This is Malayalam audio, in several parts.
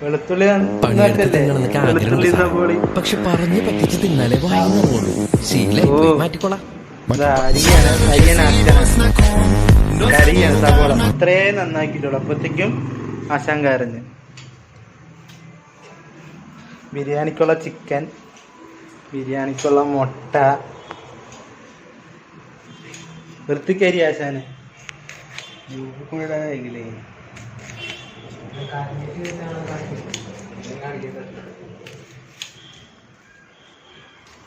വെളുത്തുള്ളി പക്ഷെ പറഞ്ഞു പറ്റിച്ച് തിന്നാലേ വായിന്നുള്ളൂ. ശീലമായി മാറ്റിക്കോളാം. കരിയാണ് സവോള അത്രയും നന്നാക്കിയിട്ടുള്ളു. അപ്പത്തേക്കും ആശാൻ കരഞ്ഞ്. ബിരിയാണിക്കുള്ള ചിക്കൻ, ബിരിയാണിക്കുള്ള മുട്ട, വൃത്തിക്കരി ആശാന്.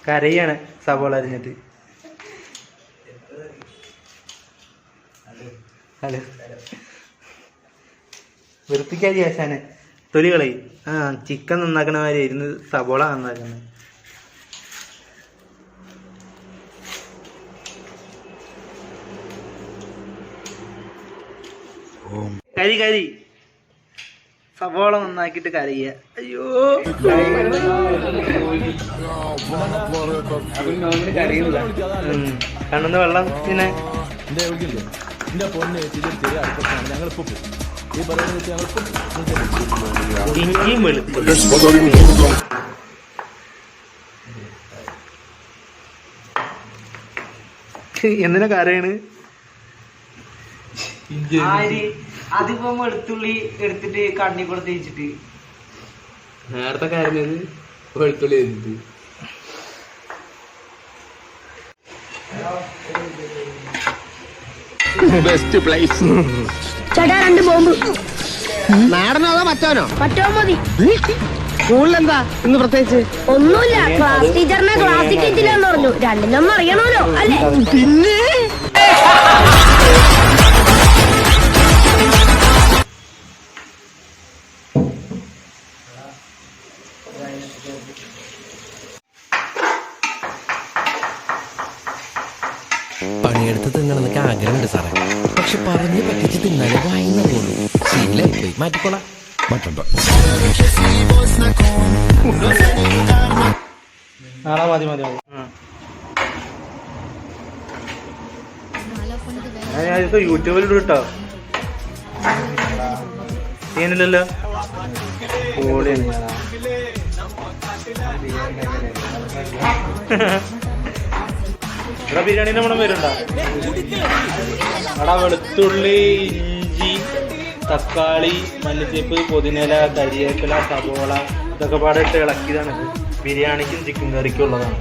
കരയാണ് സവോള അരിഞ്ഞിട്ട്. ഹലോ, വൃത്തിക്കരി ആശാന്. തൊലി കളയും. ചിക്കൻ നന്നാക്കണ മാതിരി ഇരുന്ന് സവോള നന്നാക്കുന്നത്. കരി സവോള നന്നാക്കിട്ട് കരയ. അയ്യോ, കണ്ണുന്ന വെള്ളം പിന്നെ ഇഞ്ചിയും വെളുത്തുള്ളി. എന്തിനാ കരയാണ്? അതിപ്പോ വെളുത്തുള്ളി എടുത്തിട്ട് കണ്ണി കൂടെ തേച്ചിട്ട് നേരത്തെ കരഞ്ഞത് വെളുത്തുള്ളി തേച്ചിട്ട്. Best place. ചേട്ടാ 2 ബോംബ്. നാടനോ അതോ മറ്റോനോ? പറ്റോ മതി. സ്കൂളിലെന്താ ഇന്ന് പ്രത്യേകിച്ച്? ഒന്നുമില്ല, ക്ലാസ് ടീച്ചറിനെ ക്ലാസ്സിൽ കയറ്റില്ലെന്ന് പറഞ്ഞു. രണ്ടിനൊന്നും അറിയണമല്ലോ അല്ലേ? പിന്നെ പണിയെടുത്ത് തിന്നണമെന്നൊക്കെ ആഗ്രഹമുണ്ട് സാറേ. പക്ഷെ പറഞ്ഞു പറ്റിച്ച് തിന്നാലേ വായിന്നുള്ളൂ. ശീലമായി മാറ്റിക്കോളാം. മതി ഞാനിപ്പോ യൂട്യൂബിൽ ഇട്ടോ. ചെയ്യുന്നില്ലല്ലോ. ഇവിടെ ബിരിയാണീൻ്റെ മണം വരുന്നുണ്ടോ? അവിടെ വെളുത്തുള്ളി, ഇഞ്ചി, തക്കാളി, മല്ലിച്ചപ്പ്, പുതിനയില, കരിവേപ്പില, സവോള ഇതൊക്കെ പാടിട്ട് ഇളക്കിയതാണ്. ബിരിയാണിക്കും ചിക്കൻ കറിക്കും ഉള്ളതാണ്.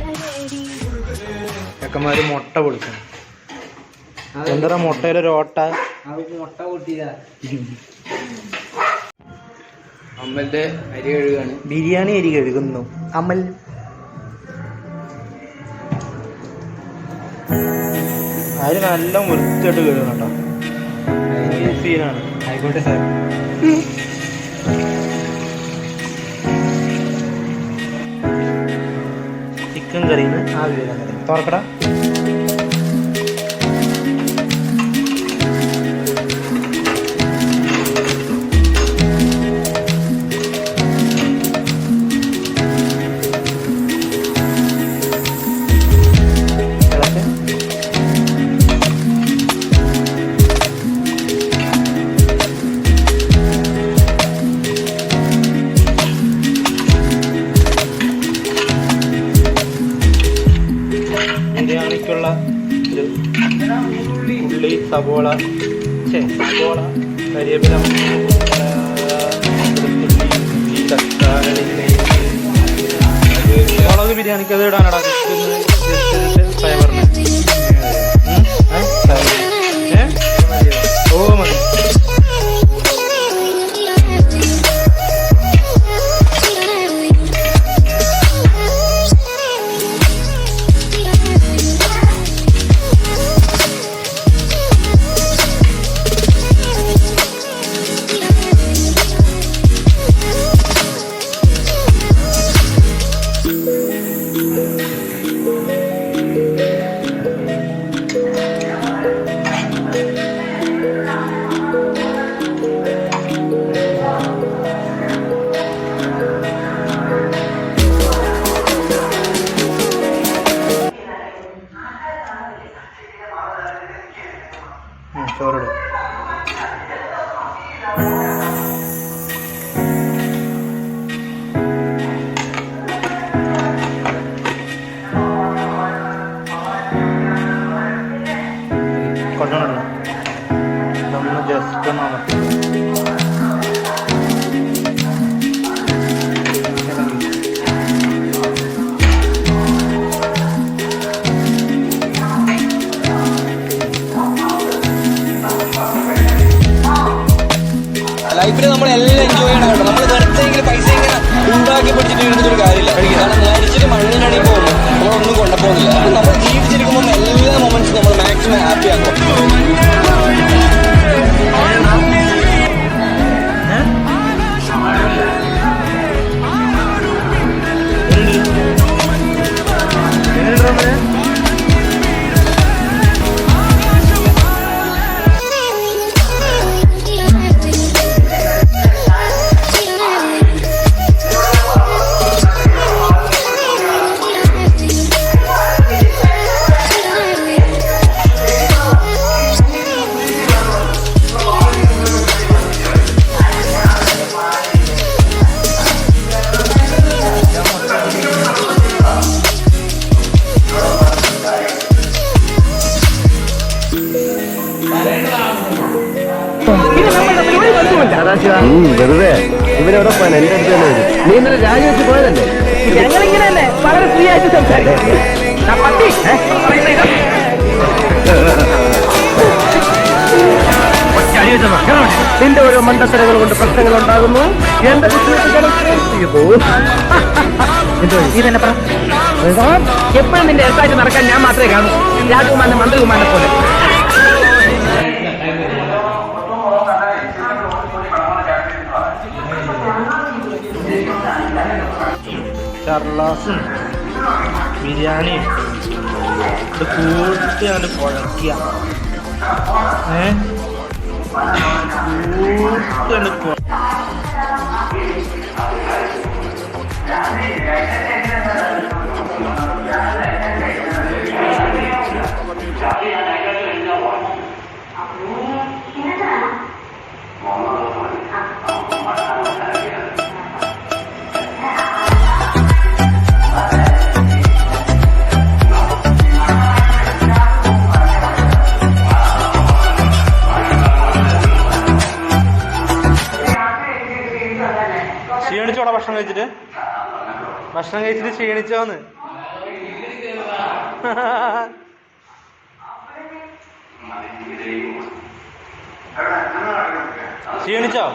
ചെക്കന്മാര് മുട്ട പൊളിക്കണം. എന്താ മുട്ടയുടെ ഒരു ഓട്ട? മുട്ട കൂട്ടിയതാ. അമ്മന്റെ അരി കഴുകാണ്. ബിരിയാണി അരി കഴുകുന്നു അമൽ. അരി നല്ല വൃത്തിയായിട്ട് കഴുകണം കേട്ടോ. സീനാണ്. ആയിക്കോട്ടെ സാർ. ചിക്കൻ കറിന്ന് ആവി വരാൻ തുറക്കട. ബിരിയാണിക്കുള്ള ഒരു ഉള്ളി, സവോള, കരിവേപ്പില, തക്കാളി, മുളക് ബിരിയാണിക്ക് അത് ഇടാനടാ. ഫ്ലേവറിന് ഓ മതി. വെറുതെ ഇവരവിടെ പോയാൽ എന്റെ അടുത്ത് തന്നെ വരും. നീ ഇന്നലെ രാജിവെച്ച് പോയതല്ലേ? ഞങ്ങളിങ്ങനെയല്ലേ വളരെ ഫ്രീ ആയിട്ട് സംസാരിക്കും. നിന്റെ ഓരോ മണ്ടത്തരങ്ങൾ കൊണ്ട് പ്രശ്നങ്ങൾ ഉണ്ടാകുന്നു. എന്റെ എപ്പോഴും നിന്റെ എത്തായിട്ട് നടക്കാൻ ഞാൻ മാത്രമേ കാണൂ. രാജകുമാരനെ മന്ത്രികുമാരനെ പോലെ. ചർലാസും ബിരിയാണിയും ഇത് കൂട്ടി അങ്ങോട്ട് കുഴക്കുക. ക്ഷീണിച്ചോടാ ഭക്ഷണം കഴിച്ചിട്ട് ക്ഷീണിച്ചോന്ന്. ക്ഷീണിച്ചോ?